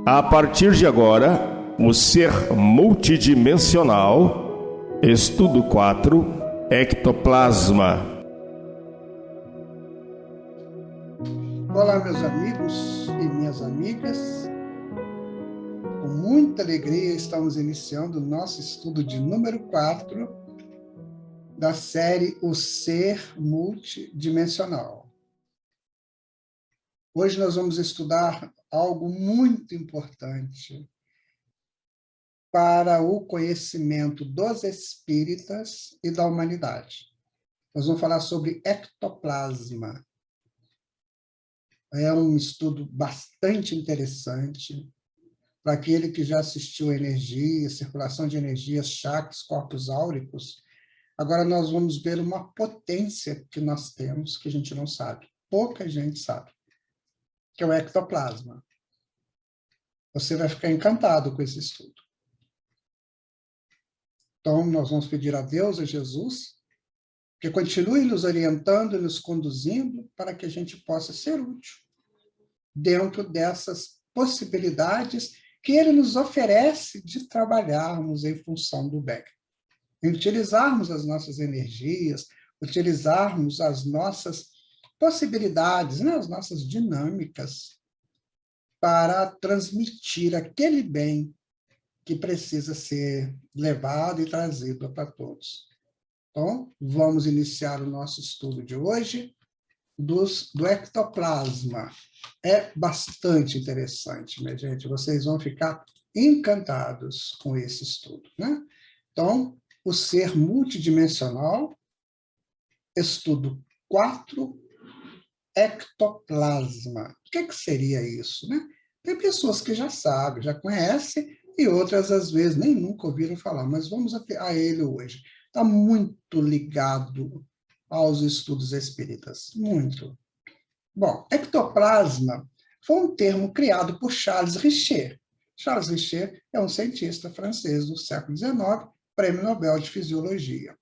A partir de agora, o ser multidimensional, estudo 4, ectoplasma. Olá, meus amigos e minhas amigas. Com muita alegria, estamos iniciando o nosso estudo de número 4 da série O Ser Multidimensional. Hoje nós vamos estudar algo muito importante para o conhecimento dos espíritas e da humanidade. Nós vamos falar sobre ectoplasma. É um estudo bastante interessante para aquele que já assistiu a energia, circulação de energias, chakras, corpos áuricos. Agora nós vamos ver uma potência que nós temos, que a gente não sabe, pouca gente sabe, que é o ectoplasma. Você vai ficar encantado com esse estudo. Então, nós vamos pedir a Deus, a Jesus, que continue nos orientando e nos conduzindo para que a gente possa ser útil dentro dessas possibilidades que Ele nos oferece de trabalharmos em função do bem. Em utilizarmos as nossas energias, utilizarmos as nossas possibilidades, né, as nossas dinâmicas, para transmitir aquele bem que precisa ser levado e trazido para todos. Então, vamos iniciar o nosso estudo de hoje do ectoplasma. É bastante interessante, minha gente. Vocês vão ficar encantados com esse estudo, né? Então, o ser multidimensional, estudo 4, ectoplasma. O que seria isso, né? Tem pessoas que já sabem, já conhecem, e outras, às vezes, nem nunca ouviram falar, mas vamos a ele hoje. Está muito ligado aos estudos espíritas, muito. Bom, ectoplasma foi um termo criado por Charles Richer. Charles Richer é um cientista francês do século XIX, Prêmio Nobel de Fisiologia.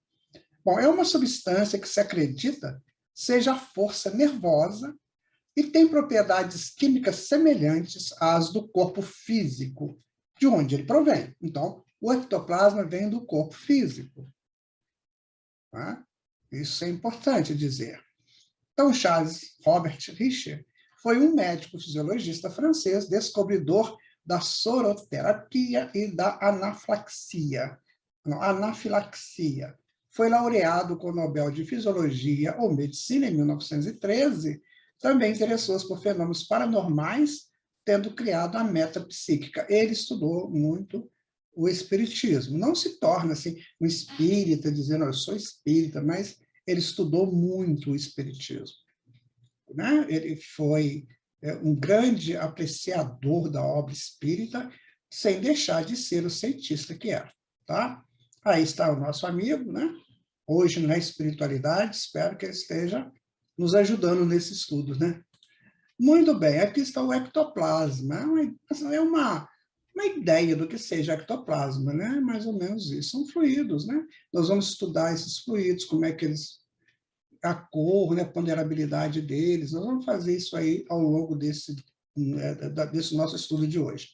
Bom, é uma substância que se acredita seja a força nervosa e tem propriedades químicas semelhantes às do corpo físico, de onde ele provém. Então, o ectoplasma vem do corpo físico. Tá? Isso é importante dizer. Então, Charles Robert Richer foi um médico fisiologista francês, descobridor da soroterapia e da anafilaxia. Foi laureado com o Nobel de Fisiologia ou Medicina em 1913. Também interessou-se por fenômenos paranormais, tendo criado a metapsíquica. Ele estudou muito o espiritismo. Não se torna assim um espírita dizendo, eu sou espírita, mas ele estudou muito o espiritismo. Né? Ele foi um grande apreciador da obra espírita, sem deixar de ser o cientista que era. Tá? Aí está o nosso amigo, né? Hoje na espiritualidade, espero que ele esteja nos ajudando nesse estudo. Né? Muito bem, aqui está o ectoplasma. É uma ideia do que seja ectoplasma, né? Mais ou menos isso. São fluidos, né? Nós vamos estudar esses fluidos, como é que eles, a cor, né, a ponderabilidade deles. Nós vamos fazer isso aí ao longo desse nosso estudo de hoje.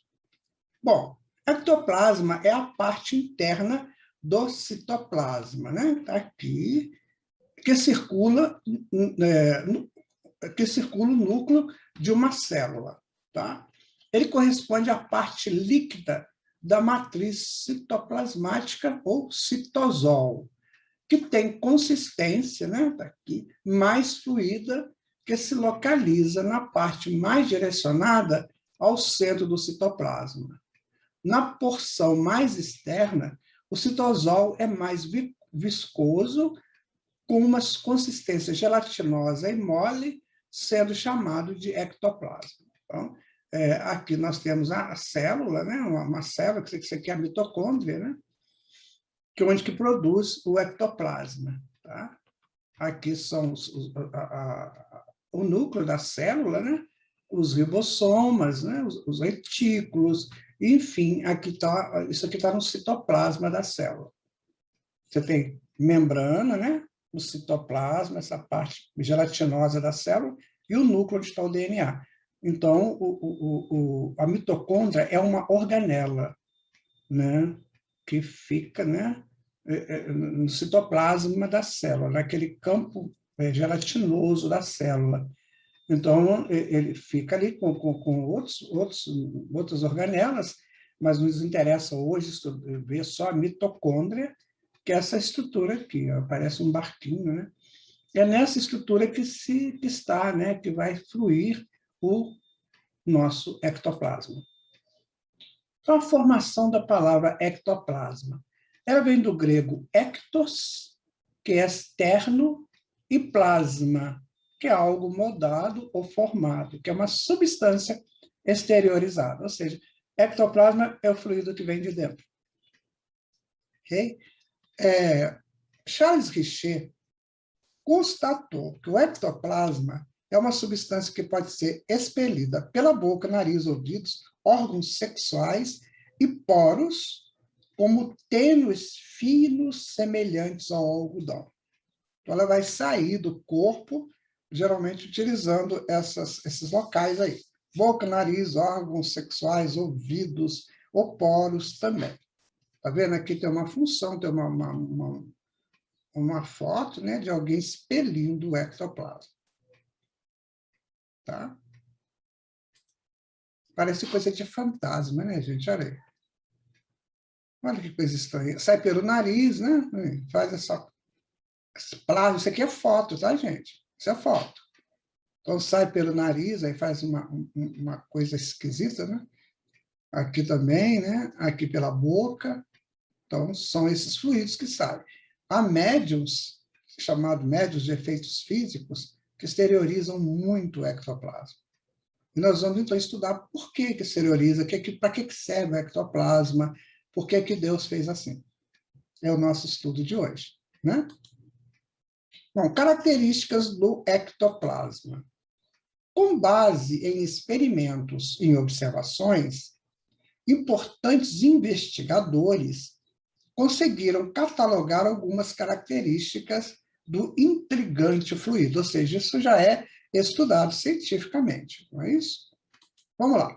Bom, ectoplasma é a parte interna do citoplasma, né? Tá aqui, que circula o núcleo de uma célula, tá? Ele corresponde à parte líquida da matriz citoplasmática ou citosol, que tem consistência, né, tá aqui, mais fluida, que se localiza na parte mais direcionada ao centro do citoplasma. Na porção mais externa, o citosol é mais viscoso, com uma consistência gelatinosa e mole, sendo chamado de ectoplasma. Então, aqui nós temos a célula, né, uma célula, que isso aqui é a mitocôndria, né, que é onde que produz o ectoplasma. Tá? Aqui são o núcleo da célula, né? Os ribossomas, né? Os retículos, enfim, isso aqui está no citoplasma da célula. Você tem membrana, né? O citoplasma, essa parte gelatinosa da célula, e o núcleo onde está o DNA. Então, a mitocôndria é uma organela, né, que fica, né, no citoplasma da célula, naquele campo gelatinoso da célula. Então, ele fica ali com outras organelas, mas nos interessa hoje ver só a mitocôndria, que é essa estrutura aqui, ó, parece um barquinho, né? É nessa estrutura que está, né, que vai fluir o nosso ectoplasma. Então, a formação da palavra ectoplasma, ela vem do grego ectos, que é externo, e plasma, que é algo moldado ou formado, que é uma substância exteriorizada, ou seja, ectoplasma é o fluido que vem de dentro. Okay? Charles Richet constatou que o ectoplasma é uma substância que pode ser expelida pela boca, nariz, ouvidos, órgãos sexuais e poros, como tênues finos semelhantes ao algodão. Então, ela vai sair do corpo, geralmente utilizando esses locais aí. Boca, nariz, órgãos sexuais, ouvidos, ou poros também. Está vendo? Aqui tem uma função, tem uma foto, né, de alguém expelindo o ectoplasma. Tá? Parece coisa de fantasma, né, gente? Olha aí. Olha que coisa estranha. Sai pelo nariz, né? Faz essa plasma. Isso aqui é foto, tá, gente? Isso é foto. Então, sai pelo nariz, aí faz uma coisa esquisita, né? Aqui também, né? Aqui pela boca. Então, são esses fluidos que saem. Há médiums, chamados médiums de efeitos físicos, que exteriorizam muito o ectoplasma. E nós vamos, então, estudar por que exterioriza, para que serve o ectoplasma, por que Deus fez assim. É o nosso estudo de hoje, né? Bom, características do ectoplasma. Com base em experimentos e observações, importantes investigadores conseguiram catalogar algumas características do intrigante fluido, ou seja, isso já é estudado cientificamente, não é isso? Vamos lá.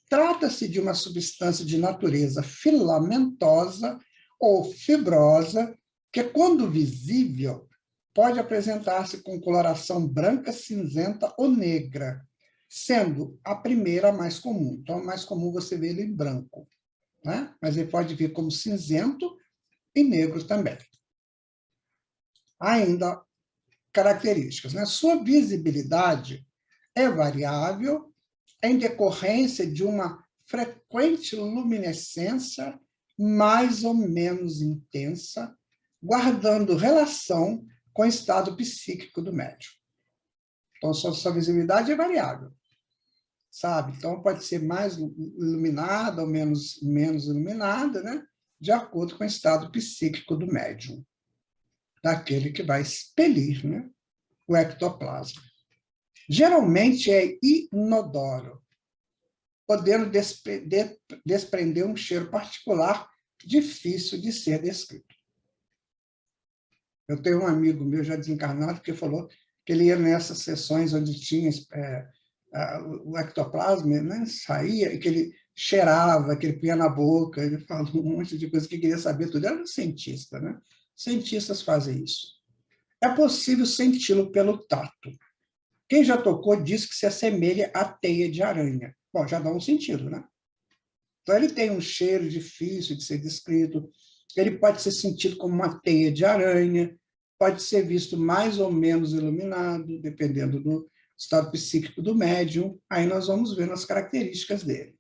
Trata-se de uma substância de natureza filamentosa ou fibrosa, que, quando visível, pode apresentar-se com coloração branca, cinzenta ou negra, sendo a primeira mais comum. Então, é mais comum você ver ele em branco, né? Mas ele pode vir como cinzento e negro também. Ainda características, né? Sua visibilidade é variável em decorrência de uma frequente luminescência mais ou menos intensa, guardando relação com o estado psíquico do médium. Então, sua visibilidade é variável, sabe? Então, pode ser mais iluminada ou menos iluminada, né? De acordo com o estado psíquico do médium, daquele que vai expelir, né, o ectoplasma. Geralmente é inodoro, podendo desprender um cheiro particular difícil de ser descrito. Eu tenho um amigo meu já desencarnado que falou que ele ia nessas sessões onde tinha o ectoplasma, né, saía, e que ele cheirava, que ele punha na boca, ele falou um monte de coisa que queria saber tudo. Ele era um cientista, né? Cientistas fazem isso. É possível senti-lo pelo tato. Quem já tocou diz que se assemelha à teia de aranha. Bom, já dá um sentido, né? Então, ele tem um cheiro difícil de ser descrito, ele pode ser sentido como uma teia de aranha, pode ser visto mais ou menos iluminado, dependendo do estado psíquico do médium. Aí nós vamos ver as características dele.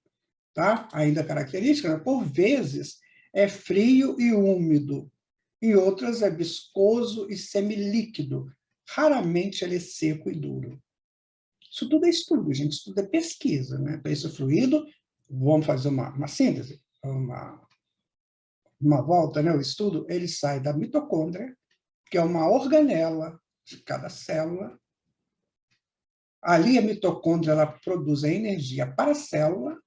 Tá? Ainda característica, por vezes, é frio e úmido, em outras é viscoso e semilíquido. Raramente ele é seco e duro. Isso tudo é estudo, gente. Isso tudo é pesquisa, né? Para esse fluido, vamos fazer uma síntese, uma volta, né? O estudo, ele sai da mitocôndria, que é uma organela de cada célula. Ali a mitocôndria ela produz a energia para a célula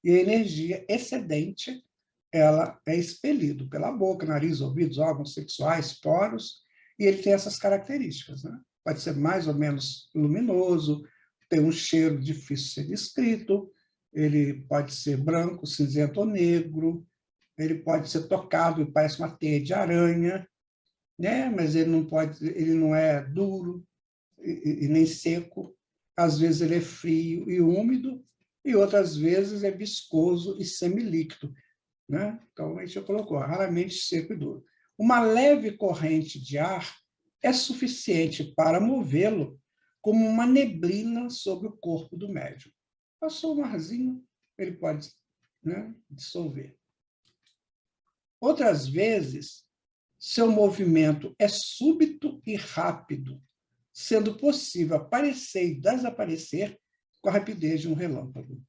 e a energia excedente ela é expelida pela boca, nariz, ouvidos, órgãos sexuais, poros, e ele tem essas características, né? Pode ser mais ou menos luminoso, tem um cheiro difícil de ser descrito, ele pode ser branco, cinzento ou negro, ele pode ser tocado e parece uma teia de aranha, né? Mas ele não é duro e nem seco. Às vezes ele é frio e úmido, e outras vezes é viscoso e semilíquido, né? Então, a gente colocou, raramente seco e duro. Uma leve corrente de ar é suficiente para movê-lo como uma neblina sobre o corpo do médium. Passou um arzinho, ele pode, né, dissolver. Outras vezes, seu movimento é súbito e rápido, sendo possível aparecer e desaparecer com a rapidez de um relâmpago.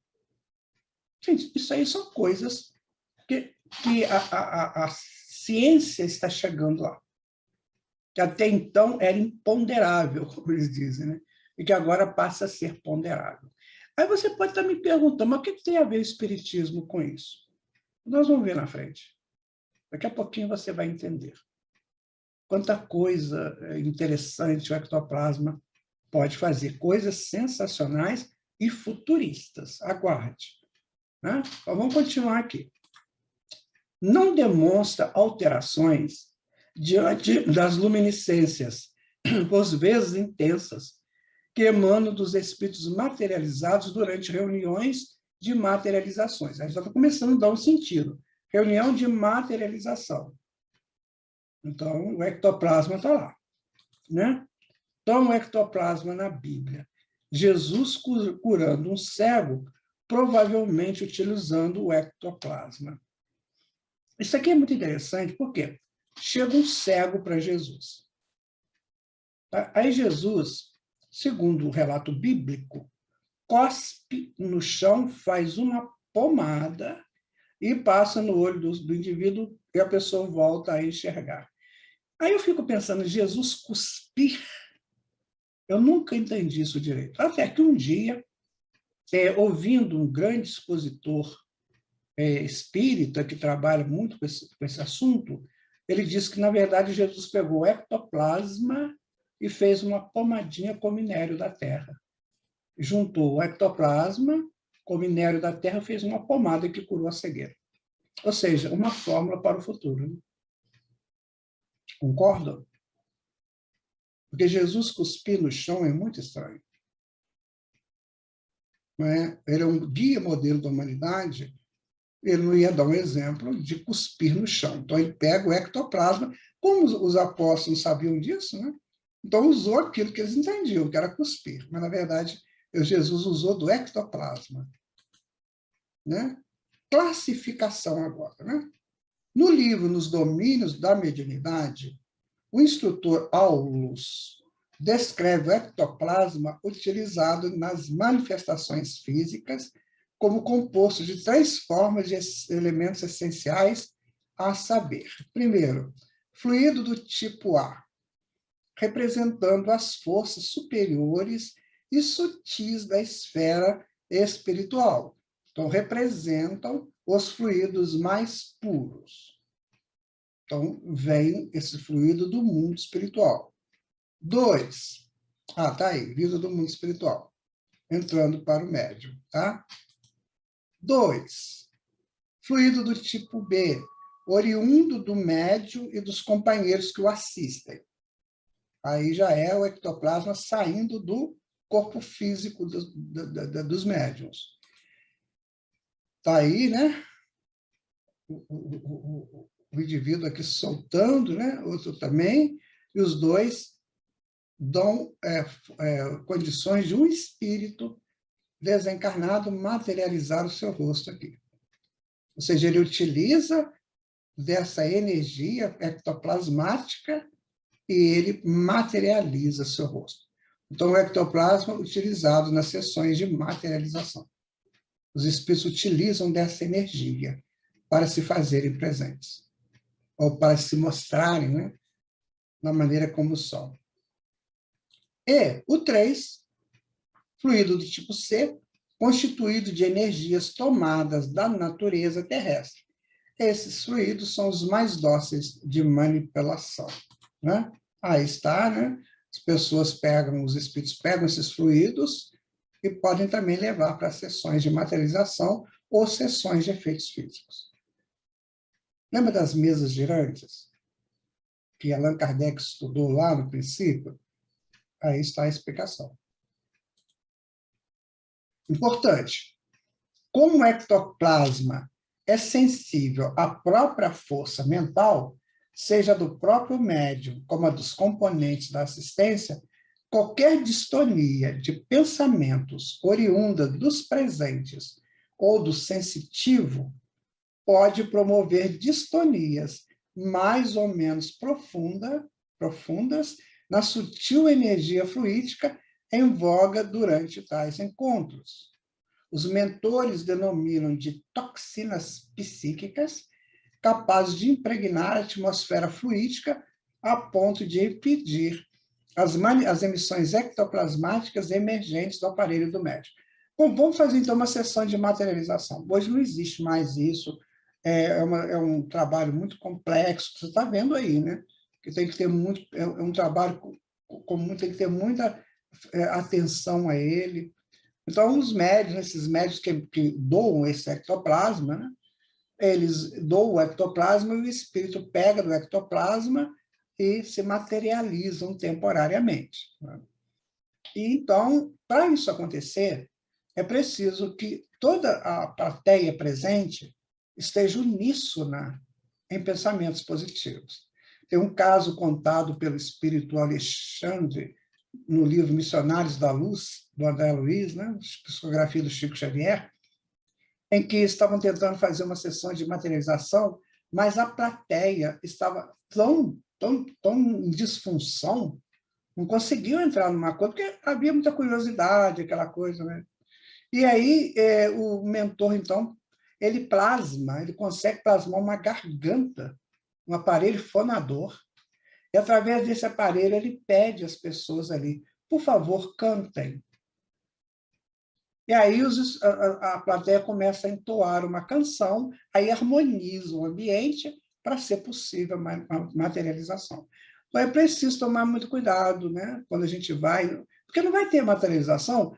Gente, isso aí são coisas que a ciência está chegando lá, que até então era imponderável, como eles dizem, né? E que agora passa a ser ponderável. Aí você pode estar me perguntando, mas o que tem a ver o espiritismo com isso? Nós vamos ver na frente. Daqui a pouquinho você vai entender. Quanta coisa interessante o ectoplasma pode fazer, coisas sensacionais e futuristas. Aguarde. Né? Então, vamos continuar aqui. Não demonstra alterações diante das luminescências, por vezes intensas, que emanam dos espíritos materializados durante reuniões de materializações. Aí já está começando a dar um sentido. Reunião de materialização. Então, o ectoplasma está lá. Né? Então, o ectoplasma na Bíblia. Jesus curando um cego, provavelmente utilizando o ectoplasma. Isso aqui é muito interessante, porque chega um cego para Jesus. Aí Jesus, segundo o relato bíblico, cospe no chão, faz uma pomada e passa no olho do indivíduo e a pessoa volta a enxergar. Aí eu fico pensando, Jesus cuspir, eu nunca entendi isso direito. Até que um dia, ouvindo um grande expositor espírita, que trabalha muito com esse assunto, ele disse que, na verdade, Jesus pegou o ectoplasma e fez uma pomadinha com minério da terra. Juntou o ectoplasma com o minério da terra, fez uma pomada que curou a cegueira. Ou seja, uma fórmula para o futuro. Né? Concordam? Porque Jesus cuspir no chão é muito estranho. Não é? Ele é um guia modelo da humanidade, ele não ia dar um exemplo de cuspir no chão. Então, ele pega o ectoplasma, como os apóstolos sabiam disso, né? Então, usou aquilo que eles entendiam, que era cuspir. Mas, na verdade, Jesus usou do ectoplasma. Né? Classificação agora. Né? No livro Nos Domínios da Mediunidade, o instrutor Aulus descreve o ectoplasma utilizado nas manifestações físicas como composto de 3 formas de elementos essenciais, a saber, primeiro, fluido do tipo A, representando as forças superiores e sutis da esfera espiritual. Então, representam os fluidos mais puros. Então, vem esse fluido do mundo espiritual. 2, tá aí, vida do mundo espiritual, entrando para o médium, tá? 2, fluido do tipo B, oriundo do médium e dos companheiros que o assistem. Aí já é o ectoplasma saindo do corpo físico dos médiuns. Está aí, né? O indivíduo aqui soltando, né? Outro também, e os dois dão condições de um espírito desencarnado materializar o seu rosto aqui. Ou seja, ele utiliza dessa energia ectoplasmática e ele materializa seu rosto. Então, o ectoplasma é utilizado nas sessões de materialização. Os espíritos utilizam dessa energia para se fazerem presentes, ou para se mostrarem, né, da maneira como são. E o 3, fluido do tipo C, constituído de energias tomadas da natureza terrestre. Esses fluidos são os mais dóceis de manipulação. Né? Aí está, né? As pessoas pegam, os espíritos pegam esses fluidos e podem também levar para sessões de materialização ou sessões de efeitos físicos. Lembra das mesas girantes? Que Allan Kardec estudou lá no princípio? Aí está a explicação. Importante. Como o ectoplasma é sensível à própria força mental, seja do próprio médium como a dos componentes da assistência, qualquer distonia de pensamentos oriunda dos presentes ou do sensitivo pode promover distonias mais ou menos profundas na sutil energia fluídica em voga durante tais encontros. Os mentores denominam de toxinas psíquicas capazes de impregnar a atmosfera fluídica a ponto de impedir as emissões ectoplasmáticas emergentes do aparelho do médium. Bom, vamos fazer, então, uma sessão de materialização. Hoje não existe mais isso, é um trabalho muito complexo, você está vendo aí, né? Que tem que ter muito, é um trabalho tem que ter muita atenção a ele. Então, os médios, esses médios que doam esse ectoplasma, né? Eles doam o ectoplasma e o espírito pega do ectoplasma e se materializam temporariamente. Né? E, então, para isso acontecer, é preciso que toda a plateia presente esteja uníssona em pensamentos positivos. Tem um caso contado pelo espírito Alexandre, no livro Missionários da Luz, do André Luiz, né? Psicografia do Chico Xavier, em que estavam tentando fazer uma sessão de materialização, mas a plateia estava tão em disfunção, não conseguiu entrar numa coisa, porque havia muita curiosidade, aquela coisa, né? E aí o mentor, então, ele consegue plasmar uma garganta, um aparelho fonador, e através desse aparelho ele pede às pessoas ali, por favor, cantem. E aí a plateia começa a entoar uma canção, aí harmoniza o ambiente para ser possível a materialização. Então é preciso tomar muito cuidado, né? Quando a gente vai, porque não vai ter materialização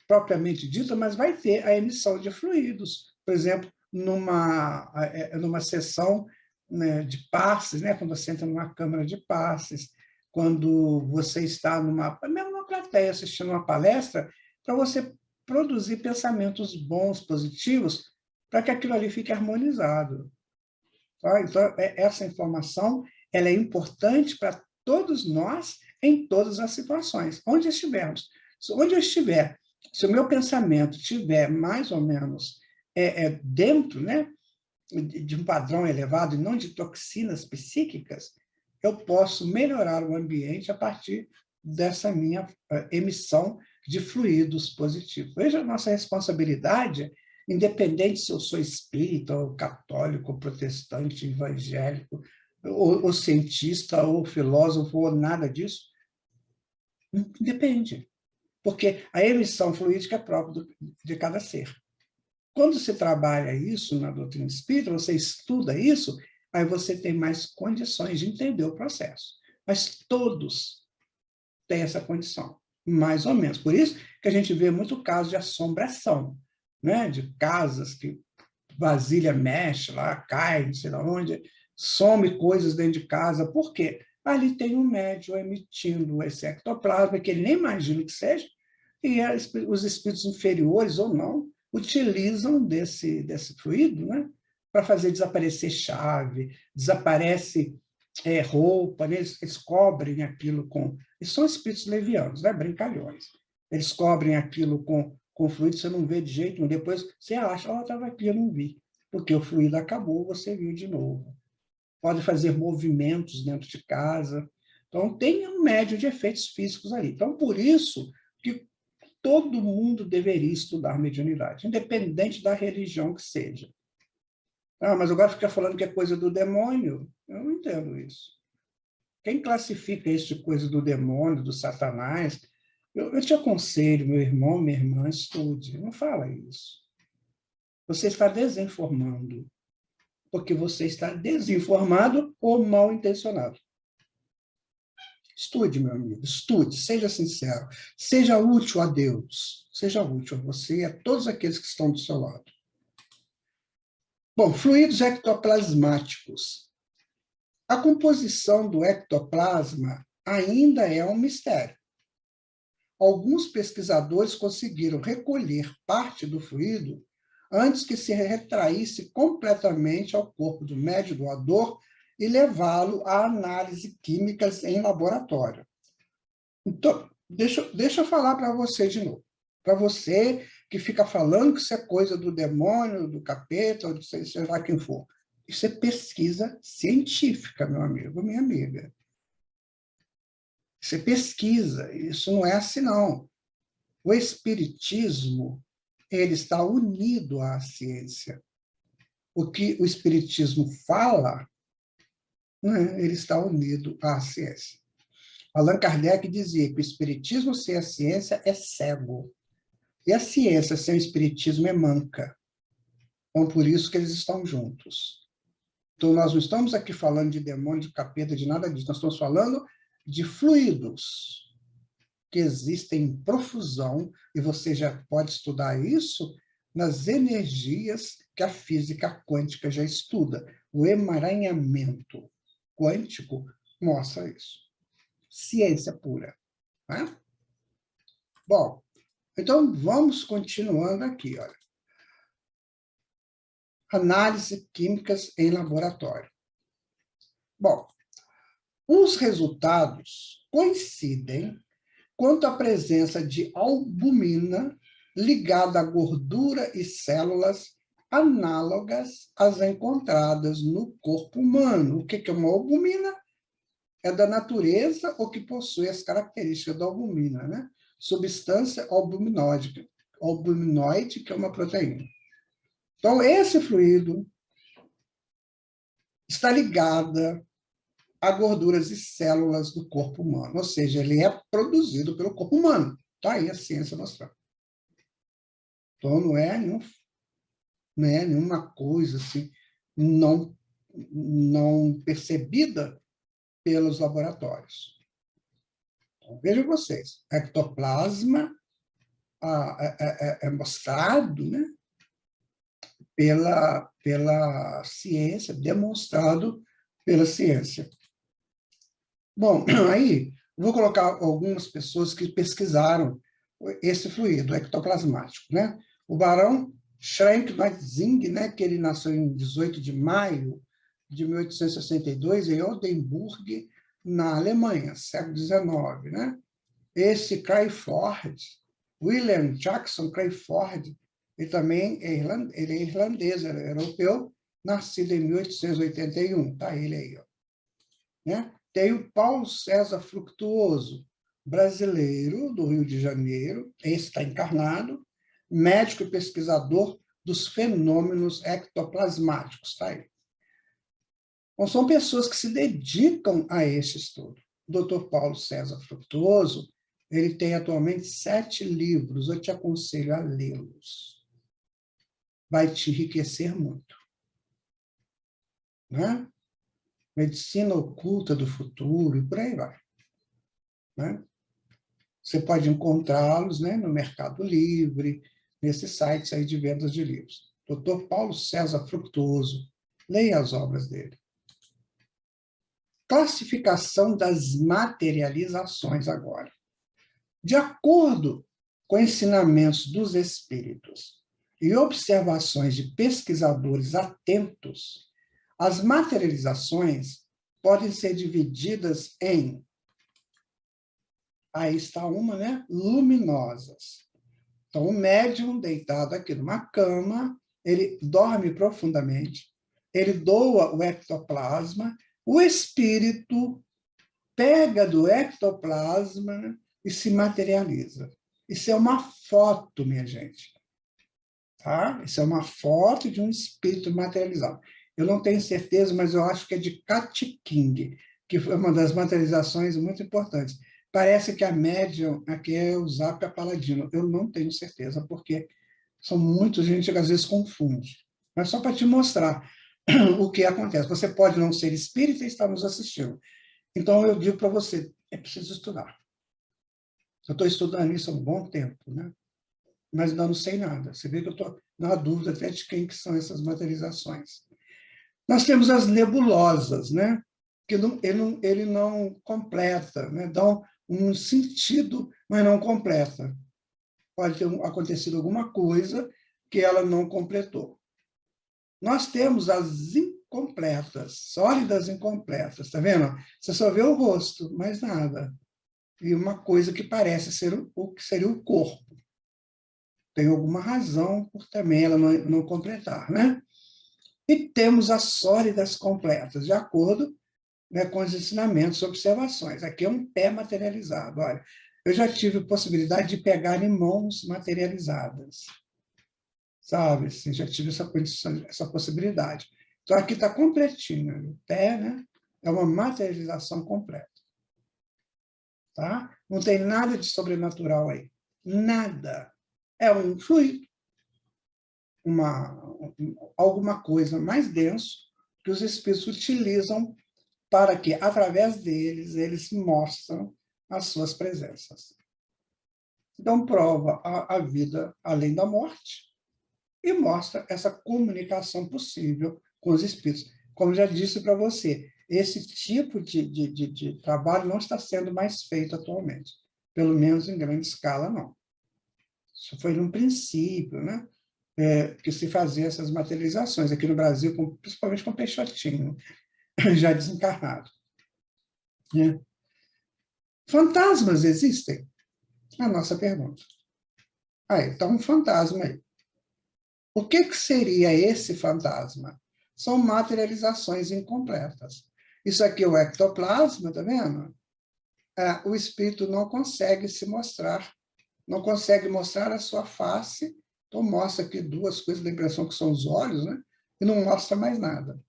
propriamente dita, mas vai ter a emissão de fluidos. Por exemplo, numa sessão, né, de passes, né? Quando você entra numa câmara de passes, quando você está mesmo numa plateia assistindo uma palestra, para você produzir pensamentos bons, positivos, para que aquilo ali fique harmonizado. Tá? Então, essa informação ela é importante para todos nós em todas as situações, onde estivermos. Onde eu estiver, se o meu pensamento estiver mais ou menos dentro, né, de um padrão elevado e não de toxinas psíquicas, eu posso melhorar o ambiente a partir dessa minha emissão de fluidos positivos. Veja a nossa responsabilidade, independente se eu sou espírita, ou católico, ou protestante, evangélico, ou cientista, ou filósofo, ou nada disso, depende. Porque a emissão fluídica é própria de cada ser. Quando você trabalha isso na doutrina espírita, você estuda isso, aí você tem mais condições de entender o processo. Mas todos têm essa condição, mais ou menos. Por isso que a gente vê muito caso de assombração, né? De casas que vasilha mexe lá, cai, não sei de onde, some coisas dentro de casa. Por quê? Ali tem um médium emitindo esse ectoplasma, que ele nem imagina que seja, e os espíritos inferiores, ou não, utilizam desse fluido, né, para fazer desaparecer chave, desaparece roupa, né? Eles cobrem aquilo com... Eles são espíritos levianos, né, brincalhões. Eles cobrem aquilo com fluido, você não vê de jeito nenhum. Depois você acha, estava aqui, eu não vi. Porque o fluido acabou, você viu de novo. Pode fazer movimentos dentro de casa. Então, tem um médio de efeitos físicos ali. Então, por isso que todo mundo deveria estudar mediunidade, independente da religião que seja. Ah, mas agora fica falando que é coisa do demônio. Eu não entendo isso. Quem classifica isso de coisa do demônio, do Satanás? Eu te aconselho, meu irmão, minha irmã, estude. Não fala isso. Você está desinformando. Porque você está desinformado ou mal intencionado. Estude, meu amigo, estude, seja sincero, seja útil a Deus, seja útil a você e a todos aqueles que estão do seu lado. Bom, fluidos ectoplasmáticos. A composição do ectoplasma ainda é um mistério. Alguns pesquisadores conseguiram recolher parte do fluido antes que se retraísse completamente ao corpo do médio doador e levá-lo a análise químicas em laboratório. Então, deixa eu falar para você de novo. Para você que fica falando que isso é coisa do demônio, do capeta, ou de sei lá quem for. Isso é pesquisa científica, meu amigo, minha amiga. Isso é pesquisa, isso não é assim, não. O espiritismo, ele está unido à ciência. O que o espiritismo fala, né, ele está unido à ciência. Allan Kardec dizia que o espiritismo sem a ciência é cego. E a ciência sem o espiritismo é manca. Então, por isso que eles estão juntos. Então, nós não estamos aqui falando de demônio, de capeta, de nada disso. Nós estamos falando de fluidos que existem em profusão, e você já pode estudar isso nas energias que a física quântica já estuda. O emaranhamento quântico mostra isso. Ciência pura. Né? Bom, então vamos continuando aqui. Olha. Análise químicas em laboratório. Bom, os resultados coincidem quanto à presença de albumina ligada à gordura e células análogas às encontradas no corpo humano. O que é uma albumina? É da natureza ou que possui as características da albumina, né? Substância albuminoide, que é uma proteína. Então, esse fluido está ligado a gorduras e células do corpo humano, ou seja, ele é produzido pelo corpo humano. Está aí a ciência mostrando. Então, não é nenhuma coisa assim, não percebida pelos laboratórios. Então, vejam vocês, ectoplasma é mostrado, né, pela ciência, demonstrado pela ciência. Bom, aí vou colocar algumas pessoas que pesquisaram esse fluido ectoplasmático, né? O barão Schrenck-Notzing, né, que ele nasceu em 18 de maio de 1862 em Oldenburg, na Alemanha, século XIX, né? Esse Crayford, William Jackson Crayford, ele também é irlandês, ele é europeu, nascido em 1881, tá ele aí, ó. Né? Tem o Paulo César Fructuoso, brasileiro do Rio de Janeiro, esse está encarnado, médico e pesquisador dos fenômenos ectoplasmáticos, tá aí. Então, são pessoas que se dedicam a esse estudo. O Dr. Paulo César Fructuoso, ele tem atualmente 7 livros, eu te aconselho a lê-los. Vai te enriquecer muito. Né? Medicina oculta do futuro, e por aí vai. Né? Você pode encontrá-los, né, no Mercado Livre, nesses sites aí de vendas de livros. Dr. Paulo César Fructuoso, leia as obras dele. Classificação das materializações agora. De acordo com ensinamentos dos espíritos e observações de pesquisadores atentos, as materializações podem ser divididas em, aí está uma, né? Luminosas. Então, o médium deitado aqui numa cama, ele dorme profundamente, ele doa o ectoplasma, o espírito pega do ectoplasma e se materializa. Isso é uma foto, minha gente. Tá? Isso é uma foto de um espírito materializado. Eu não tenho certeza, mas eu acho que é de Kat King, que foi uma das materializações muito importantes. Parece que a médium aqui é o Zapa Paladino. Eu não tenho certeza, porque são muita gente que às vezes confunde. Mas só para te mostrar o que acontece. Você pode não ser espírita e estar nos assistindo. Então, eu digo para você, É preciso estudar. Eu estou estudando isso há um bom tempo, né? Mas ainda não sei nada. Você vê que eu estou na dúvida até de quem que são essas materializações. Nós temos as nebulosas, né? Que ele não completa, né? Dá um sentido, mas não completa. Pode ter acontecido alguma coisa que ela não completou. Nós temos as incompletas, sólidas incompletas, tá vendo? Você só vê o rosto, mais nada. E uma coisa que parece ser o que seria o corpo. Tem alguma razão por também ela não completar, né? E temos as sólidas completas, de acordo, né, com os ensinamentos e observações. Aqui é um pé materializado. Olha, eu já tive possibilidade de pegar em mãos materializadas, sabe? Assim, já tive essa possibilidade. Então, aqui está completinho. O pé, né, é uma materialização completa. Tá? Não tem nada de sobrenatural aí. Nada. É um fluido. Alguma coisa mais denso que os espíritos utilizam para que, através deles, eles mostram as suas presenças. Então, prova a vida além da morte e mostra essa comunicação possível com os espíritos. Como já disse para você, esse tipo de trabalho não está sendo mais feito atualmente, pelo menos em grande escala, não. Isso foi num princípio, né? Que se fazia essas materializações aqui no Brasil, principalmente com Peixotinho, já desencarnado. Né? Fantasmas existem? A nossa pergunta. Aí, está um fantasma aí. O que seria esse fantasma? São materializações incompletas. Isso aqui é o ectoplasma, tá vendo? O espírito não consegue se mostrar, não consegue mostrar a sua face, então mostra aqui duas coisas, dá a impressão que são os olhos, né? E não mostra mais nada.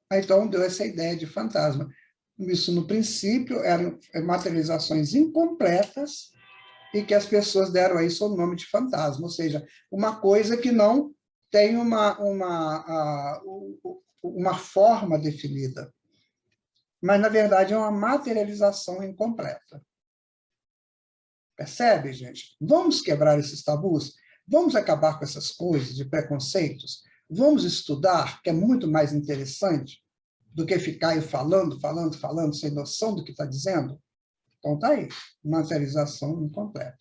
Aí, então, deu essa ideia de fantasma. Isso, no princípio, eram materializações incompletas e que as pessoas deram a isso o nome de fantasma, ou seja, uma coisa que não tem uma forma definida, mas, na verdade, é uma materialização incompleta. Percebe, gente? Vamos quebrar esses tabus? Vamos acabar com essas coisas de preconceitos? Vamos estudar, que é muito mais interessante do que ficar aí falando, sem noção do que está dizendo? Então, está aí, materialização incompleta.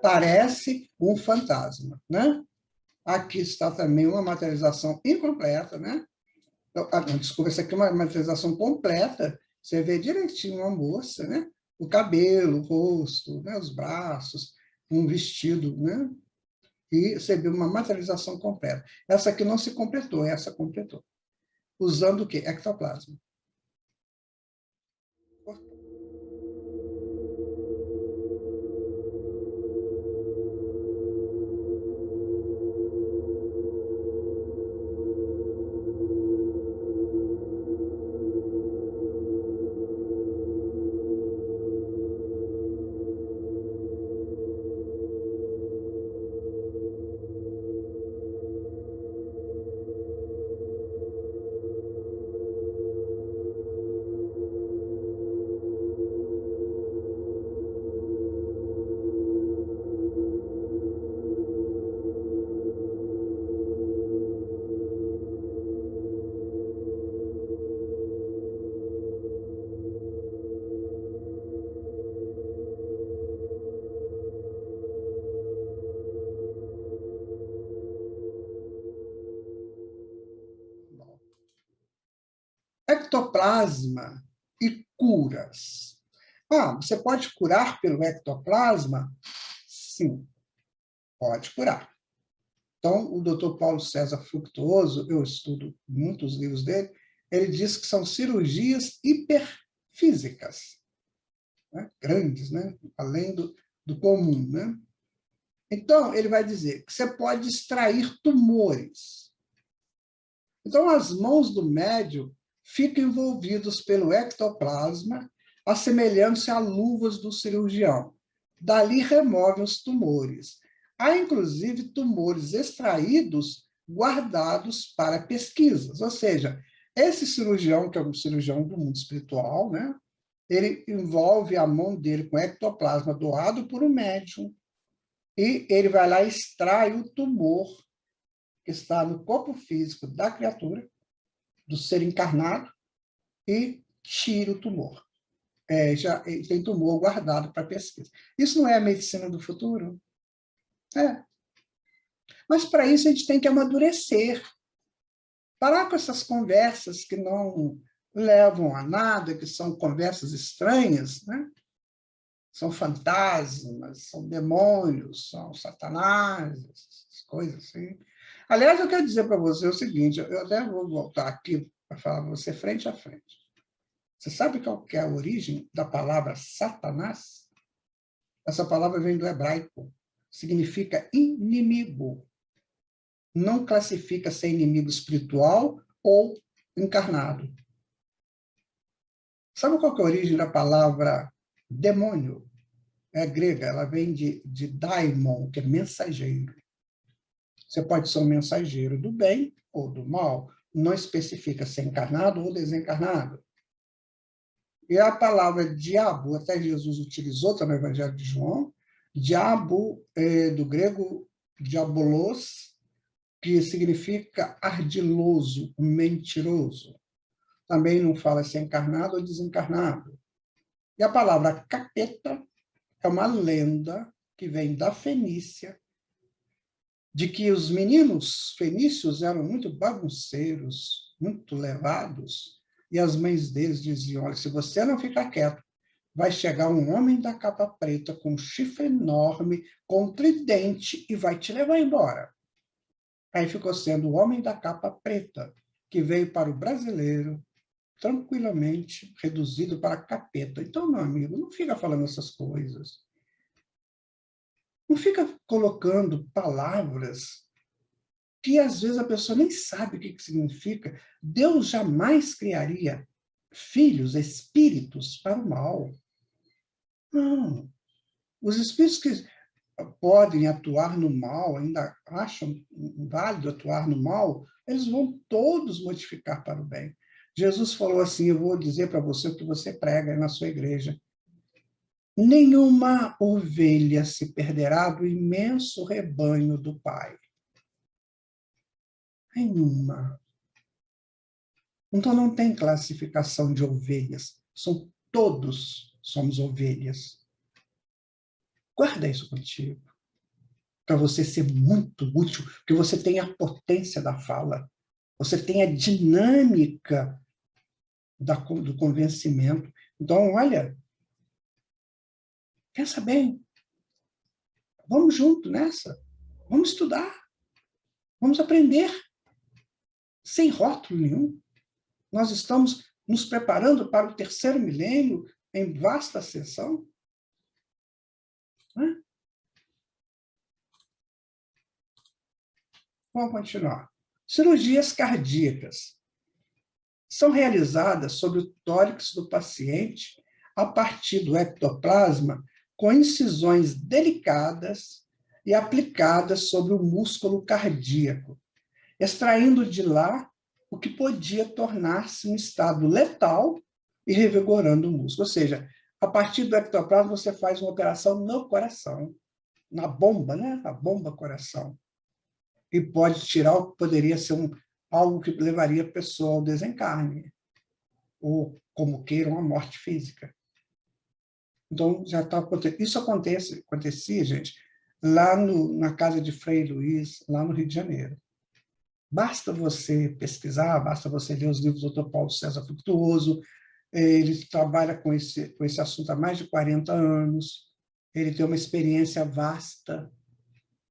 Parece um fantasma, né? Aqui está também uma materialização incompleta, né? Desculpa, essa aqui é uma materialização completa. Você vê direitinho uma moça, né? O cabelo, o rosto, né? Os braços, um vestido, né? E você vê uma materialização completa. Essa aqui não se completou, essa completou. Usando o quê? Ectoplasma. Ectoplasma e curas. Você pode curar pelo ectoplasma? Sim, pode curar. Então, o Dr. Paulo César Fructuoso, eu estudo muitos livros dele, ele diz que são cirurgias hiperfísicas, né? Grandes, né? Além do comum. Né? Então, ele vai dizer que você pode extrair tumores. Então, as mãos do médium ficam envolvidos pelo ectoplasma, assemelhando-se a luvas do cirurgião. Dali remove os tumores. Há, inclusive, tumores extraídos, guardados para pesquisas. Ou seja, esse cirurgião, que é um cirurgião do mundo espiritual, né? ele envolve a mão dele com ectoplasma doado por um médium e ele vai lá e extrai o tumor que está no corpo físico da criatura, do ser encarnado, e tira o tumor. Já tem tumor guardado para pesquisa. Isso não é a medicina do futuro? É. Mas, para isso, a gente tem que amadurecer. Parar com essas conversas que não levam a nada, que são conversas estranhas, né? São fantasmas, são demônios, são satanás, essas coisas assim. Aliás, eu quero dizer para você o seguinte, eu até vou voltar aqui para falar para você frente a frente. Você sabe qual que é a origem da palavra Satanás? Essa palavra vem do hebraico, significa inimigo. Não classifica ser inimigo espiritual ou encarnado. Sabe qual que é a origem da palavra demônio? É grega, ela vem de daimon, que é mensageiro. Você pode ser um mensageiro do bem ou do mal, não especifica se é encarnado ou desencarnado. E a palavra diabo, até Jesus utilizou também no Evangelho de João, diabo do grego diabolos, que significa ardiloso, mentiroso. Também não fala se é encarnado ou desencarnado. E a palavra capeta é uma lenda que vem da Fenícia, de que os meninos fenícios eram muito bagunceiros, muito levados, e as mães deles diziam, olha, se você não ficar quieto, vai chegar um homem da capa preta com um chifre enorme, com um tridente, e vai te levar embora. Aí ficou sendo o homem da capa preta, que veio para o brasileiro, tranquilamente, reduzido para capeta. Então, meu amigo, não fica falando essas coisas. Não fica colocando palavras que, às vezes, a pessoa nem sabe o que significa. Deus jamais criaria filhos, espíritos, para o mal. Não. Os espíritos que podem atuar no mal, ainda acham válido atuar no mal, eles vão todos modificar para o bem. Jesus falou assim, eu vou dizer para você o que você prega na sua igreja. Nenhuma ovelha se perderá do imenso rebanho do Pai. Nenhuma. Então não tem classificação de ovelhas. Todos somos ovelhas. Guarda isso contigo. Para você ser muito útil, porque você tem a potência da fala, você tem a dinâmica do convencimento. Então, olha, pensa bem, vamos junto nessa, vamos estudar, vamos aprender, sem rótulo nenhum. Nós estamos nos preparando para o terceiro milênio em vasta ascensão. Vamos continuar. Cirurgias cardíacas são realizadas sobre o tórax do paciente a partir do ectoplasma com incisões delicadas e aplicadas sobre o músculo cardíaco, extraindo de lá o que podia tornar-se um estado letal e revigorando o músculo. Ou seja, a partir do ectoplasma você faz uma operação no coração, na bomba, né? A bomba coração. E pode tirar o que poderia ser algo que levaria a pessoa ao desencarne, ou, como queiram, a morte física. Então, já está acontecendo. Isso acontecia, gente, lá na casa de Frei Luiz, lá no Rio de Janeiro. Basta você pesquisar, basta você ler os livros do Dr. Paulo César Frutuoso, ele trabalha com esse assunto há mais de 40 anos, ele tem uma experiência vasta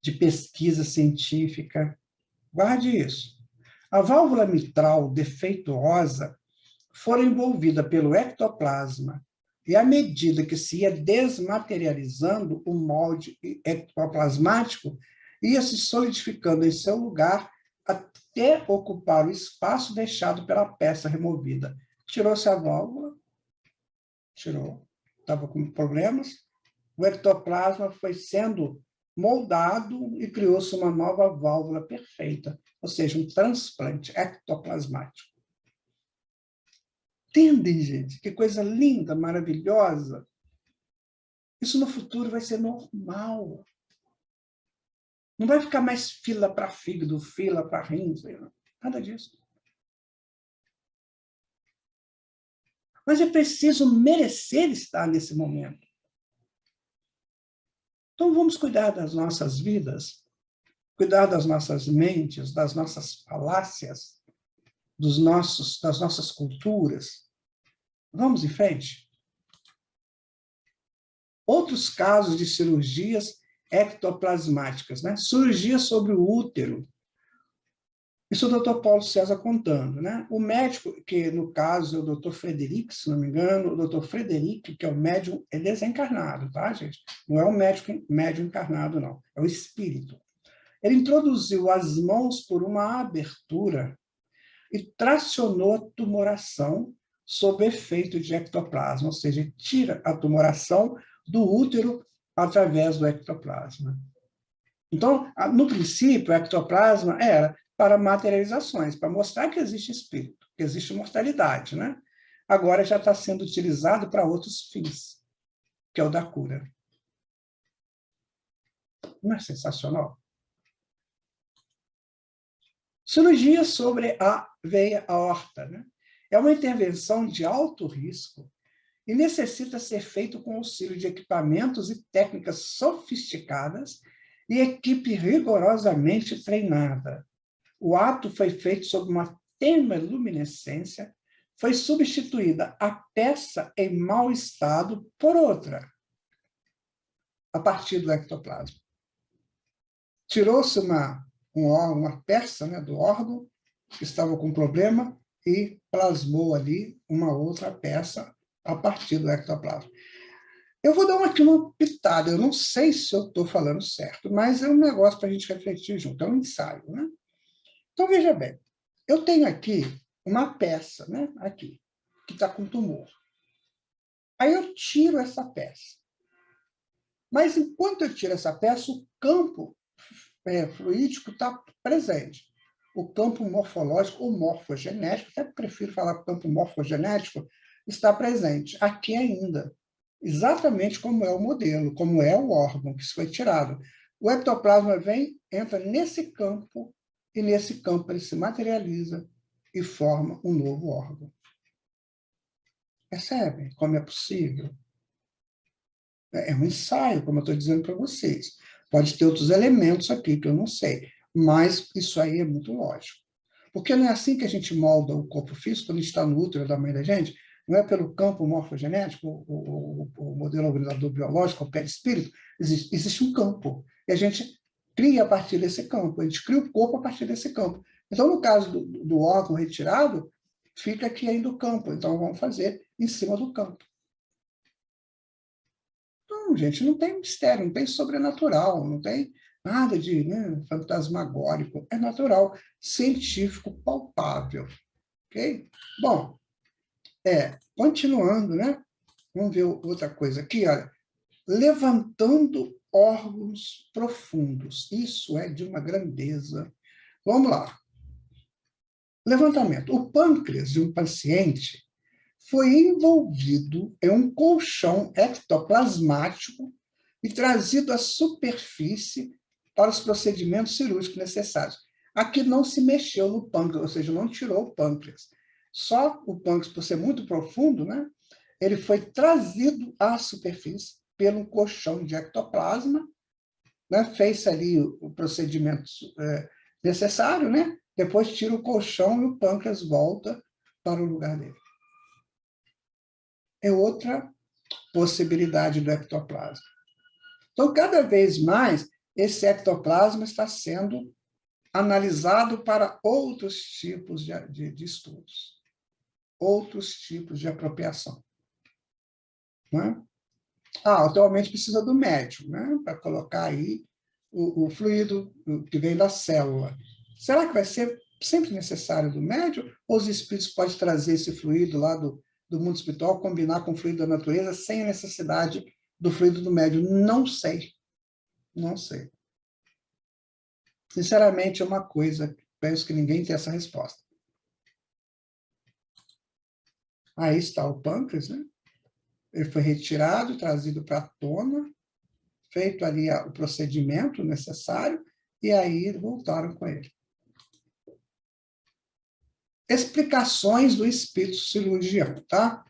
de pesquisa científica. Guarde isso. A válvula mitral defeituosa foi envolvida pelo ectoplasma e, à medida que se ia desmaterializando, o molde ectoplasmático ia se solidificando em seu lugar até ocupar o espaço deixado pela peça removida. Tirou-se a válvula, estava com problemas, o ectoplasma foi sendo moldado e criou-se uma nova válvula perfeita, ou seja, um transplante ectoplasmático. Entendem, gente? Que coisa linda, maravilhosa. Isso no futuro vai ser normal. Não vai ficar mais fila para fígado, fila para rins, nada disso. Mas é preciso merecer estar nesse momento. Então, vamos cuidar das nossas vidas, cuidar das nossas mentes, das nossas falácias, das nossas culturas. Vamos em frente. Outros casos de cirurgias ectoplasmáticas, né? Cirurgia sobre o útero. Isso o doutor Paulo César contando, né? O médico, que no caso é o doutor Frederic, se não me engano, o doutor Frederic, que é o médium, é desencarnado, tá, gente? Não é o médium encarnado, não. É o espírito. Ele introduziu as mãos por uma abertura e tracionou a tumoração sob efeito de ectoplasma, ou seja, tira a tumoração do útero através do ectoplasma. Então, no princípio, o ectoplasma era para materializações, para mostrar que existe espírito, que existe mortalidade, né? Agora já está sendo utilizado para outros fins, que é o da cura. Não é sensacional? Cirurgia sobre a veia aorta, né? É uma intervenção de alto risco e necessita ser feito com auxílio de equipamentos e técnicas sofisticadas e equipe rigorosamente treinada. O ato foi feito sob uma tênue luminescência, foi substituída a peça em mau estado por outra, a partir do ectoplasma. Tirou-se uma peça, né, do órgão que estava com problema e plasmou ali uma outra peça a partir do ectoplasma. Eu vou dar aqui uma pitada, eu não sei se eu estou falando certo, mas é um negócio para a gente refletir junto, é um ensaio, né? Então, veja bem, eu tenho aqui uma peça, né, aqui, que está com tumor. Aí eu tiro essa peça. Mas, enquanto eu tiro essa peça, o campo fluídico está presente. O campo morfológico ou morfogenético, até prefiro falar campo morfogenético, está presente aqui ainda. Exatamente como é o modelo, como é o órgão que foi tirado. O ectoplasma vem, entra nesse campo, e nesse campo ele se materializa e forma um novo órgão. Percebem como é possível? É um ensaio, como eu estou dizendo para vocês. Pode ter outros elementos aqui que eu não sei, mas isso aí é muito lógico. Porque não é assim que a gente molda o corpo físico, quando a gente está no útero da mãe da gente, não é pelo campo morfogenético, o modelo organizador biológico, o perispírito, existe um campo. E a gente cria a partir desse campo, a gente cria o corpo a partir desse campo. Então, no caso do órgão retirado, fica aqui ainda o campo. Então, vamos fazer em cima do campo. Não, gente, não tem mistério, não tem sobrenatural, não tem nada de, né, fantasmagórico. É natural, científico, palpável. Ok? Bom, continuando, né? Vamos ver outra coisa aqui, olha. Levantando órgãos profundos. Isso é de uma grandeza. Vamos lá. Levantamento. O pâncreas de um paciente foi envolvido em um colchão ectoplasmático e trazido à superfície para os procedimentos cirúrgicos necessários. Aqui não se mexeu no pâncreas, ou seja, não tirou o pâncreas. Só o pâncreas, por ser muito profundo, né, ele foi trazido à superfície pelo colchão de ectoplasma, né, fez ali o procedimento necessário, né, depois tira o colchão e o pâncreas volta para o lugar dele. É outra possibilidade do ectoplasma. Então, cada vez mais, esse ectoplasma está sendo analisado para outros tipos de estudos, outros tipos de apropriação. Não é? Atualmente precisa do médium, né, para colocar aí o fluido que vem da célula. Será que vai ser sempre necessário do médium? Ou os espíritos podem trazer esse fluido lá do mundo espiritual, combinar com o fluido da natureza, sem a necessidade do fluido do médium? Não sei. Não sei. Sinceramente, é uma coisa, penso que ninguém tem essa resposta. Aí está o pâncreas, né? Ele foi retirado, trazido para a tona, feito ali o procedimento necessário, e aí voltaram com ele. Explicações do espírito cirurgião, tá?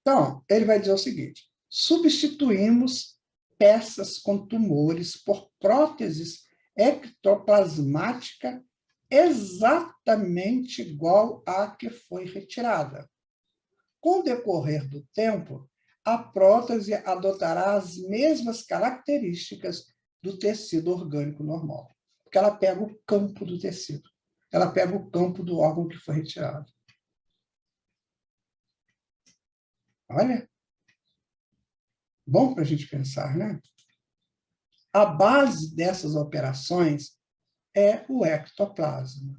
Então, ele vai dizer o seguinte: substituímos peças com tumores por próteses ectoplasmática exatamente igual à que foi retirada. Com o decorrer do tempo, a prótese adotará as mesmas características do tecido orgânico normal, porque ela pega o campo do tecido, ela pega o campo do órgão que foi retirado. Olha, bom para a gente pensar, né? A base dessas operações é o ectoplasma.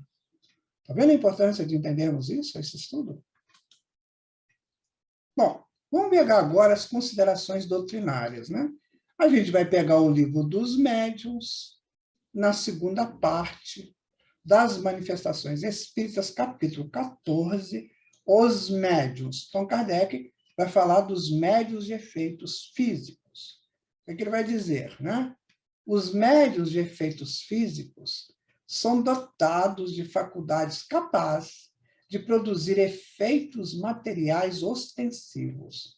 Está vendo a importância de entendermos isso, esse estudo? Bom, vamos pegar agora as considerações doutrinárias, né? A gente vai pegar o livro dos médiuns, na segunda parte das manifestações espíritas, capítulo 14, os médiuns. Então, Kardec vai falar dos médiuns de efeitos físicos. O que ele vai dizer, né? Os médiuns de efeitos físicos são dotados de faculdades capazes de produzir efeitos materiais ostensivos.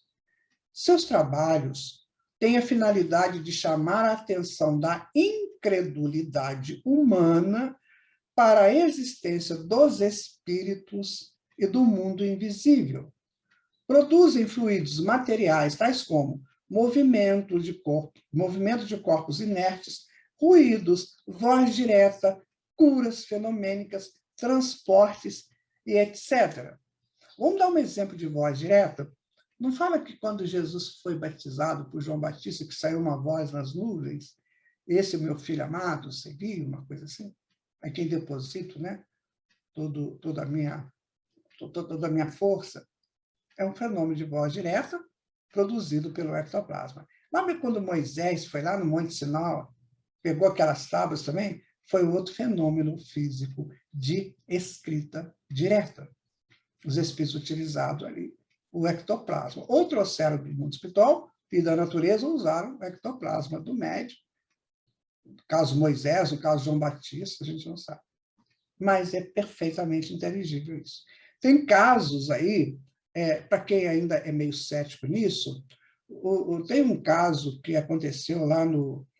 Seus trabalhos têm a finalidade de chamar a atenção da incredulidade humana para a existência dos espíritos e do mundo invisível. Produzem fluidos materiais tais como movimento de corpos inertes, ruídos, voz direta, curas fenomênicas, transportes e etc. Vamos dar um exemplo de voz direta? Não fala que quando Jesus foi batizado por João Batista, que saiu uma voz nas nuvens, esse é o meu filho amado, segui, uma coisa assim? É quem deposito, né? Toda a minha força. É um fenômeno de voz direta produzido pelo ectoplasma. Lembra quando Moisés foi lá no Monte Sinai, pegou aquelas tábuas também? Foi outro fenômeno físico de escrita direta. Os espíritos utilizaram ali o ectoplasma. Ou trouxeram do mundo espiritual e da natureza, usaram o ectoplasma do médium. No caso Moisés, no caso João Batista, a gente não sabe. Mas é perfeitamente inteligível isso. Tem casos aí, para quem ainda é meio cético nisso, tem um caso que aconteceu lá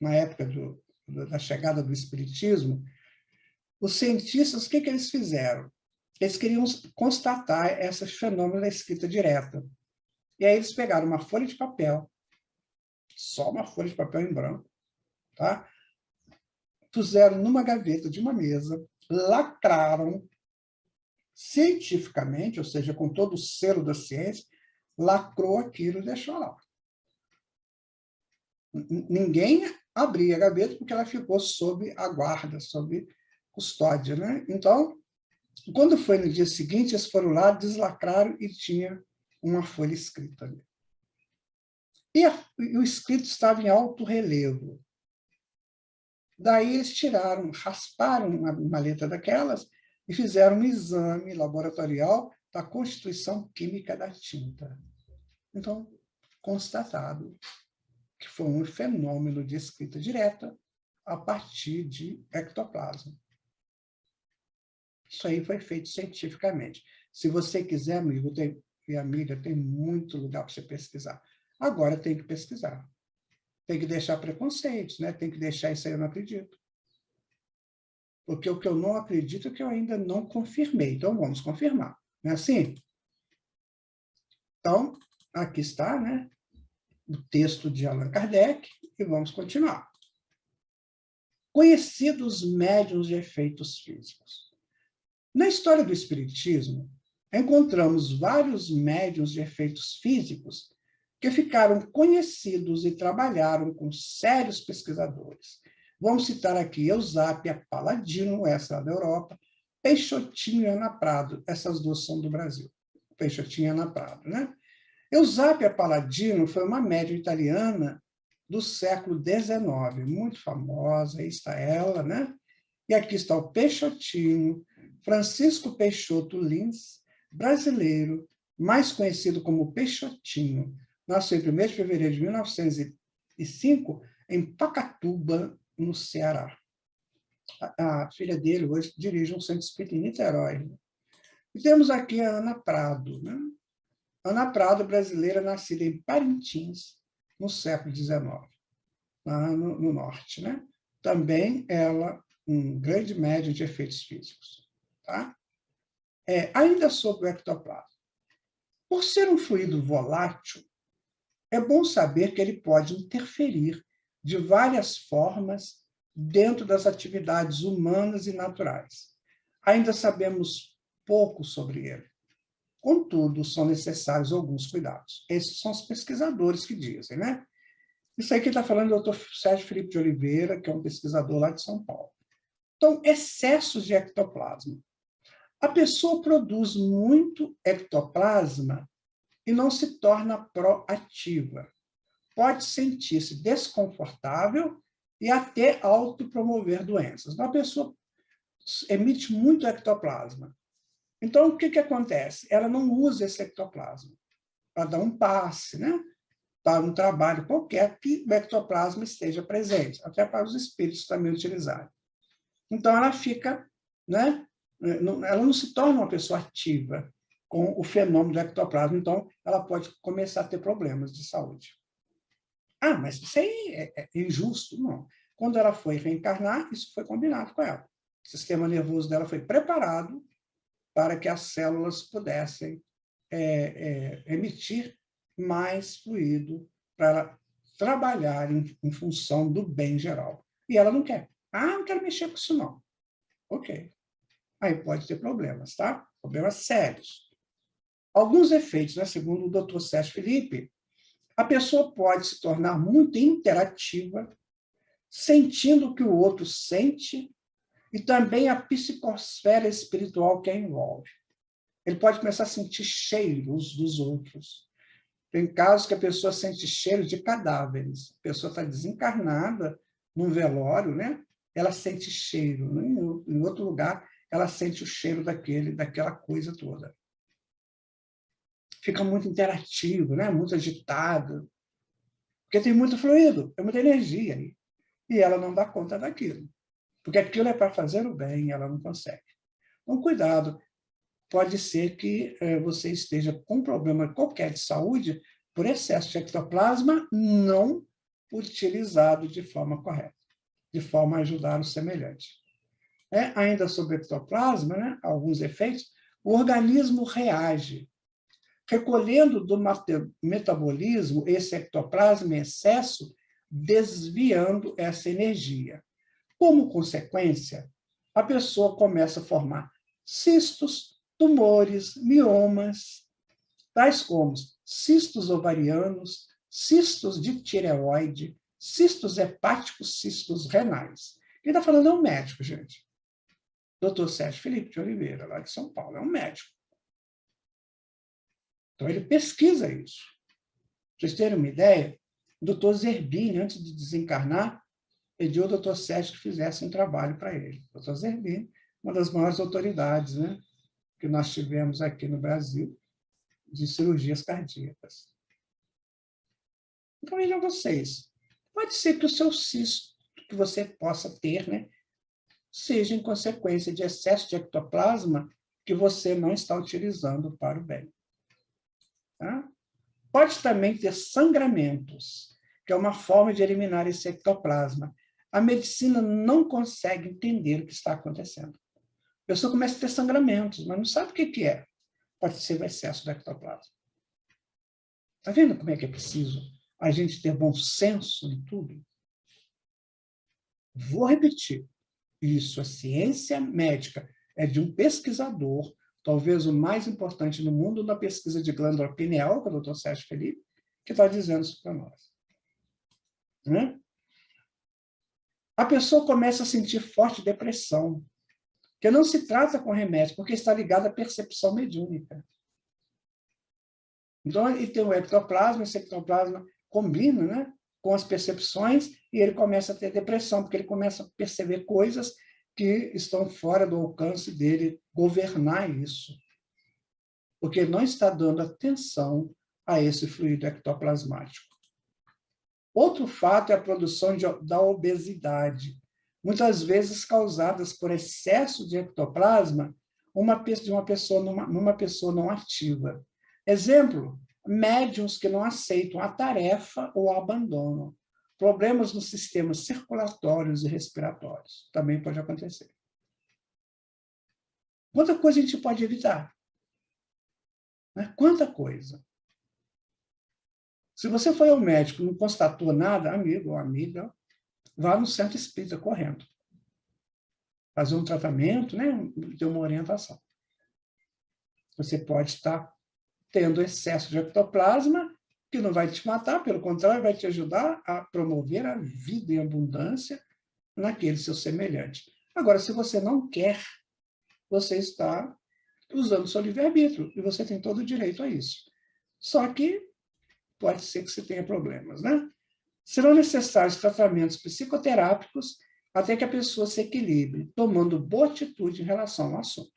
na época da chegada do Espiritismo. Os cientistas, o que eles fizeram? Eles queriam constatar esses fenômenos da escrita direta. E aí eles pegaram uma folha de papel, só uma folha de papel em branco, tá? Puseram numa gaveta de uma mesa, lacraram cientificamente, ou seja, com todo o selo da ciência, lacrou aquilo e deixou lá. Ninguém abria a gaveta porque ela ficou sob a guarda, sob custódia, né? Então, quando foi no dia seguinte, eles foram lá, deslacraram e tinha uma folha escrita ali. E o escrito estava em alto relevo. Daí eles tiraram, rasparam uma letra daquelas e fizeram um exame laboratorial da constituição química da tinta. Então, constatado que foi um fenômeno de escrita direta a partir de ectoplasma. Isso aí foi feito cientificamente. Se você quiser, amigo e amiga, tem muito lugar para você pesquisar. Agora tem que pesquisar. Tem que deixar preconceitos, né? Tem que deixar isso aí, eu não acredito. Porque o que eu não acredito é que eu ainda não confirmei. Então, vamos confirmar. Não é assim? Então, aqui está, né? O texto de Allan Kardec, e vamos continuar. Conhecidos médiuns de efeitos físicos. Na história do Espiritismo, encontramos vários médiuns de efeitos físicos que ficaram conhecidos e trabalharam com sérios pesquisadores. Vamos citar aqui Eusápia Paladino, essa da Europa, Peixotinho e Ana Prado, essas duas são do Brasil, Peixotinho e Ana Prado, né? Eusápia Paladino foi uma médium italiana do século XIX, muito famosa, aí está ela, né? E aqui está o Peixotinho, Francisco Peixoto Lins, brasileiro, mais conhecido como Peixotinho, nasceu em 1º de fevereiro de 1905, em Pacatuba, no Ceará. A filha dele hoje dirige um centro espírita em Niterói. E temos aqui a Ana Prado. Né? Ana Prado, brasileira, nascida em Parintins, no século XIX, lá no norte. Né? Também ela, um grande médium de efeitos físicos. Tá? Ainda sobre o ectoplasma. Por ser um fluido volátil, é bom saber que ele pode interferir de várias formas dentro das atividades humanas e naturais. Ainda sabemos pouco sobre ele. Contudo, são necessários alguns cuidados. Esses são os pesquisadores que dizem, né? Isso aí que está falando o Dr. Sérgio Felipe de Oliveira, que é um pesquisador lá de São Paulo. Então, excessos de ectoplasma. A pessoa produz muito ectoplasma e não se torna proativa. Pode sentir-se desconfortável e até autopromover doenças. Uma pessoa emite muito ectoplasma. Então, o que acontece? Ela não usa esse ectoplasma para dar um passe, né? Para um trabalho qualquer que o ectoplasma esteja presente, até para os espíritos também utilizarem. Então, ela fica, né? Ela não se torna uma pessoa ativa com o fenômeno do ectoplasma, então ela pode começar a ter problemas de saúde. Ah, mas isso aí é injusto. Não. Quando ela foi reencarnar, isso foi combinado com ela. O sistema nervoso dela foi preparado para que as células pudessem emitir mais fluido para ela trabalhar em função do bem geral. E ela não quer. Ah, não quero mexer com isso, não. Ok. Aí pode ter problemas, tá? Problemas sérios. Alguns efeitos, né? Segundo o Dr. Sérgio Felipe, a pessoa pode se tornar muito interativa, sentindo o que o outro sente, e também a psicosfera espiritual que a envolve. Ele pode começar a sentir cheiros dos outros. Tem casos que a pessoa sente cheiro de cadáveres. A pessoa está desencarnada num velório, né? Ela sente cheiro. Em outro lugar, ela sente o cheiro daquela coisa toda. Fica muito interativo, né? Muito agitado. Porque tem muito fluido, tem muita energia aí. E ela não dá conta daquilo. Porque aquilo é para fazer o bem e ela não consegue. Então, cuidado. Pode ser que você esteja com um problema qualquer de saúde por excesso de ectoplasma não utilizado de forma correta, de forma a ajudar o semelhante. Ainda sobre ectoplasma, né, alguns efeitos, o organismo reage, recolhendo do metabolismo esse ectoplasma em excesso, desviando essa energia. Como consequência, a pessoa começa a formar cistos, tumores, miomas, tais como cistos ovarianos, cistos de tireoide, cistos hepáticos, cistos renais. Quem está falando é um médico, gente. Dr. Sérgio Felipe de Oliveira, lá de São Paulo, é um médico. Então, ele pesquisa isso. Para vocês terem uma ideia, o Dr. Zerbini, antes de desencarnar, pediu ao Dr. Sérgio que fizesse um trabalho para ele. O Dr. Zerbini, uma das maiores autoridades, né, que nós tivemos aqui no Brasil, de cirurgias cardíacas. Então, vejam vocês, pode ser que o seu cisto que você possa ter, né, seja em consequência de excesso de ectoplasma que você não está utilizando para o bem. Tá? Pode também ter sangramentos, que é uma forma de eliminar esse ectoplasma. A medicina não consegue entender o que está acontecendo. A pessoa começa a ter sangramentos, mas não sabe o que é. Pode ser o excesso do ectoplasma. Está vendo como é que é preciso a gente ter bom senso em tudo? Vou repetir. Isso é ciência médica. É de um pesquisador, talvez o mais importante no mundo da pesquisa de glândula pineal, que é o Dr. Sérgio Felipe, que está dizendo isso para nós. Né? A pessoa começa a sentir forte depressão, que não se trata com remédio, porque está ligada à percepção mediúnica. Então, ele tem o ectoplasma, esse ectoplasma combina, né, com as percepções, e ele começa a ter depressão, porque ele começa a perceber coisas que estão fora do alcance dele governar isso. porque não está dando atenção a esse fluido ectoplasmático. Outro fato é a produção da obesidade, muitas vezes causadas por excesso de ectoplasma de uma pessoa numa pessoa não ativa. Exemplo, médiuns que não aceitam a tarefa ou abandonam. Problemas nos sistemas circulatórios e respiratórios. Também pode acontecer. Quanta coisa a gente pode evitar? Né? Quanta coisa. Se você foi ao médico e não constatou nada, amigo ou amiga, vá no centro espírita correndo. Fazer um tratamento, né? Ter uma orientação. Você pode estar tendo excesso de ectoplasma, que não vai te matar, pelo contrário, vai te ajudar a promover a vida em abundância naquele seu semelhante. Agora, se você não quer, você está usando o seu livre-arbítrio, e você tem todo o direito a isso. Só que pode ser que você tenha problemas, né? Serão necessários tratamentos psicoterápicos até que a pessoa se equilibre, tomando boa atitude em relação ao assunto.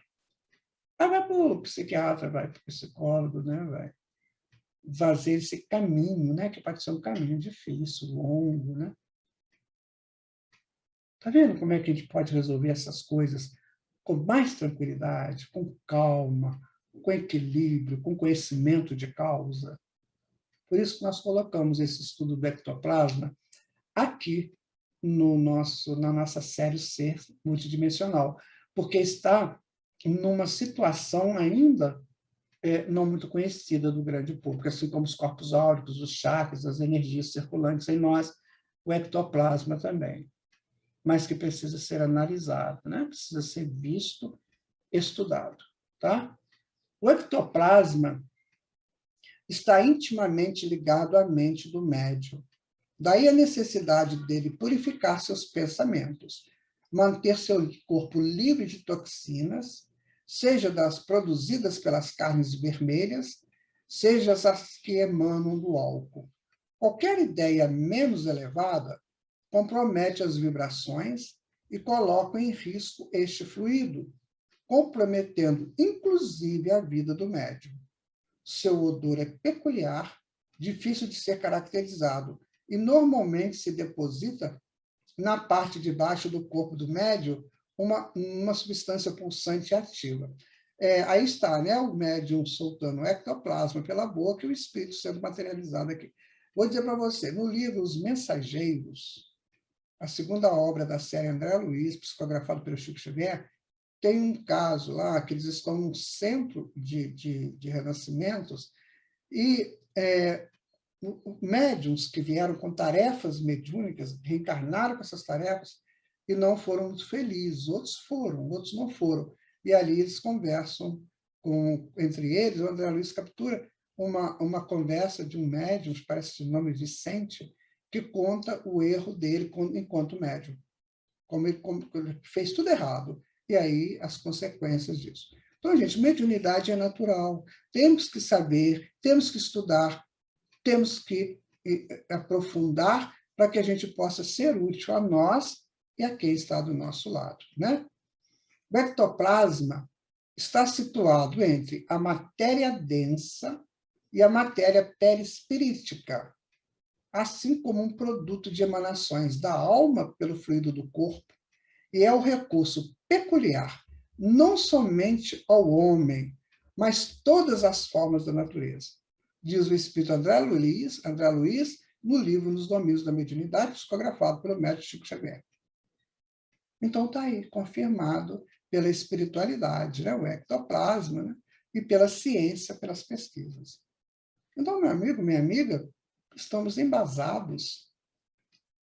Aí vai para o psiquiatra, vai para o psicólogo, né? Vai fazer esse caminho, né? Que pode ser um caminho difícil, longo, né? Tá vendo como é que a gente pode resolver essas coisas com mais tranquilidade, com calma, com equilíbrio, com conhecimento de causa? Por isso que nós colocamos esse estudo do ectoplasma aqui na nossa série Ser Multidimensional, porque está numa situação ainda não muito conhecida do grande público, assim como os corpos áuricos, os chakras, as energias circulantes em nós, o ectoplasma também, mas que precisa ser analisado, né? Precisa ser visto, estudado. Tá? O ectoplasma está intimamente ligado à mente do médium. Daí a necessidade dele purificar seus pensamentos, manter seu corpo livre de toxinas, seja das produzidas pelas carnes vermelhas, seja as que emanam do álcool. Qualquer ideia menos elevada compromete as vibrações e coloca em risco este fluido, comprometendo inclusive a vida do médium. Seu odor é peculiar, difícil de ser caracterizado e normalmente se deposita na parte de baixo do corpo do médium uma substância pulsante ativa. Aí está, né? O médium soltando o ectoplasma pela boca e o espírito sendo materializado aqui. Vou dizer para você, no livro Os Mensageiros, a segunda obra da série André Luiz, psicografado pelo Chico Xavier, tem um caso lá que eles estão num centro de renascimentos e médiuns que vieram com tarefas mediúnicas, reencarnaram com essas tarefas e não foram muito felizes. Outros foram, outros não foram. E ali eles conversam entre eles. O André Luiz captura uma conversa de um médium, parece o nome Vicente, que conta o erro dele enquanto médium. Como ele fez tudo errado. E aí as consequências disso. Então, gente, mediunidade é natural. Temos que saber, temos que estudar, temos que aprofundar para que a gente possa ser útil a nós e a quem está do nosso lado, né? O ectoplasma está situado entre a matéria densa e a matéria perispirítica, assim como um produto de emanações da alma pelo fluido do corpo, e é o recurso peculiar, não somente ao homem, mas todas as formas da natureza, diz o espírito André Luiz, no livro Nos Domínios da Mediunidade, psicografado pelo médico Chico Xavier. Então, está aí, confirmado pela espiritualidade, né? O ectoplasma, né? E pela ciência, pelas pesquisas. Então, meu amigo, minha amiga, estamos embasados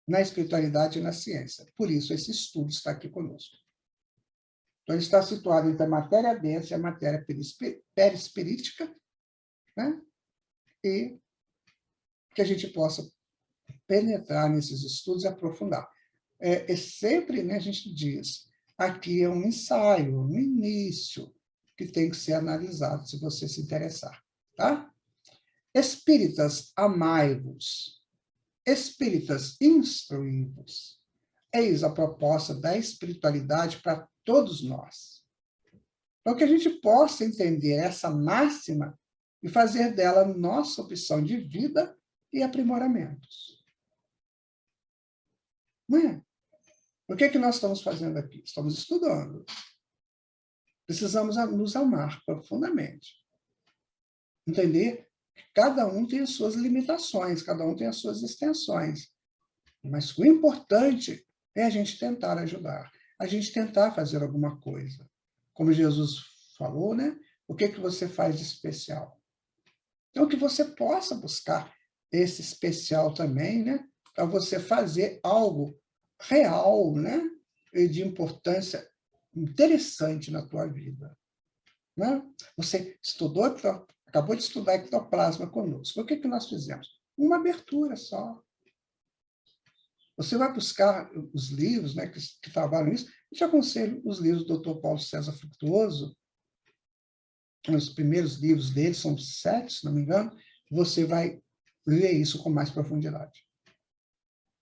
na espiritualidade e na ciência. Por isso, esse estudo está aqui conosco. Então, ele está situado entre a matéria densa e a matéria perispirítica, né? E que a gente possa penetrar nesses estudos e aprofundar. Sempre, né, a gente diz, aqui é um ensaio, um início, que tem que ser analisado, se você se interessar. Tá? Espíritas, amai-vos. Espíritas, instruí-vos. Eis a proposta da espiritualidade para todos nós. Para que a gente possa entender essa máxima e fazer dela nossa opção de vida e aprimoramentos. Não é? O que é que nós estamos fazendo aqui? Estamos estudando. Precisamos nos amar profundamente. Entender que cada um tem as suas limitações, cada um tem as suas extensões. Mas o importante é a gente tentar ajudar, a gente tentar fazer alguma coisa. Como Jesus falou, né? O que é que você faz de especial? Então, que você possa buscar esse especial também, né? Para você fazer algo real, né? E de importância interessante na tua vida. Né? Você estudou, acabou de estudar ectoplasma conosco. O que nós fizemos? Uma abertura só. Você vai buscar os livros, né, que trabalham isso. Eu te aconselho os livros do Dr. Paulo César Frutuoso. Os primeiros livros dele são 7, se não me engano. Você vai ler isso com mais profundidade.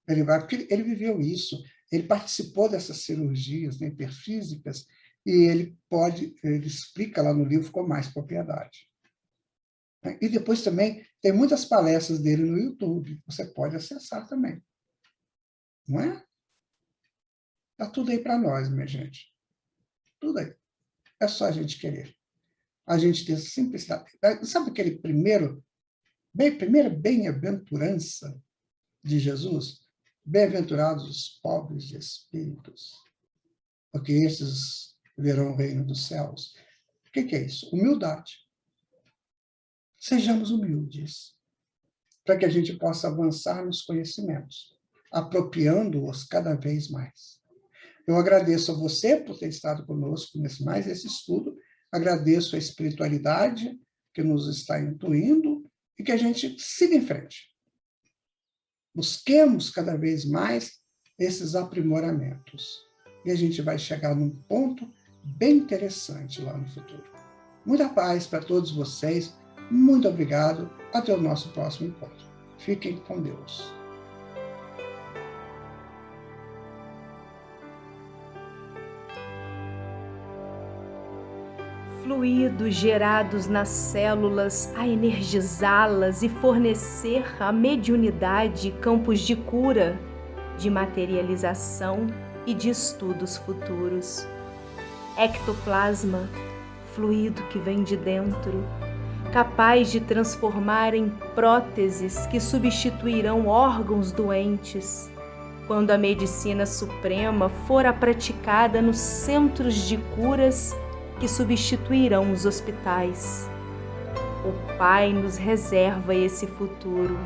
Porque ele viveu isso, ele participou dessas cirurgias, né, hiperfísicas, e ele explica lá no livro com mais propriedade. E depois também tem muitas palestras dele no YouTube, você pode acessar também. Não é? Está tudo aí para nós, minha gente. Tudo aí. É só a gente querer. A gente ter simplicidade. Sabe aquele primeira bem-aventurança de Jesus? Bem-aventurados os pobres de espíritos, porque esses verão o reino dos céus. O que é isso? Humildade. Sejamos humildes, para que a gente possa avançar nos conhecimentos, apropriando-os cada vez mais. Eu agradeço a você por ter estado conosco mais esse estudo, agradeço a espiritualidade que nos está intuindo e que a gente siga em frente. Busquemos cada vez mais esses aprimoramentos. E a gente vai chegar num ponto bem interessante lá no futuro. Muita paz para todos vocês. Muito obrigado. Até o nosso próximo encontro. Fiquem com Deus. Fluidos gerados nas células a energizá-las e fornecer à mediunidade campos de cura, de materialização e de estudos futuros. Ectoplasma, fluido que vem de dentro, capaz de transformar em próteses que substituirão órgãos doentes, quando a medicina suprema for praticada nos centros de curas que substituirão os hospitais. O Pai nos reserva esse futuro.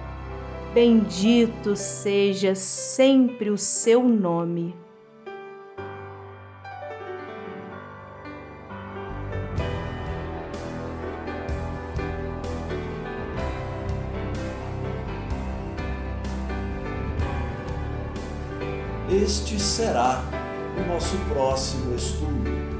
Bendito seja sempre o seu nome. Este será o nosso próximo estudo.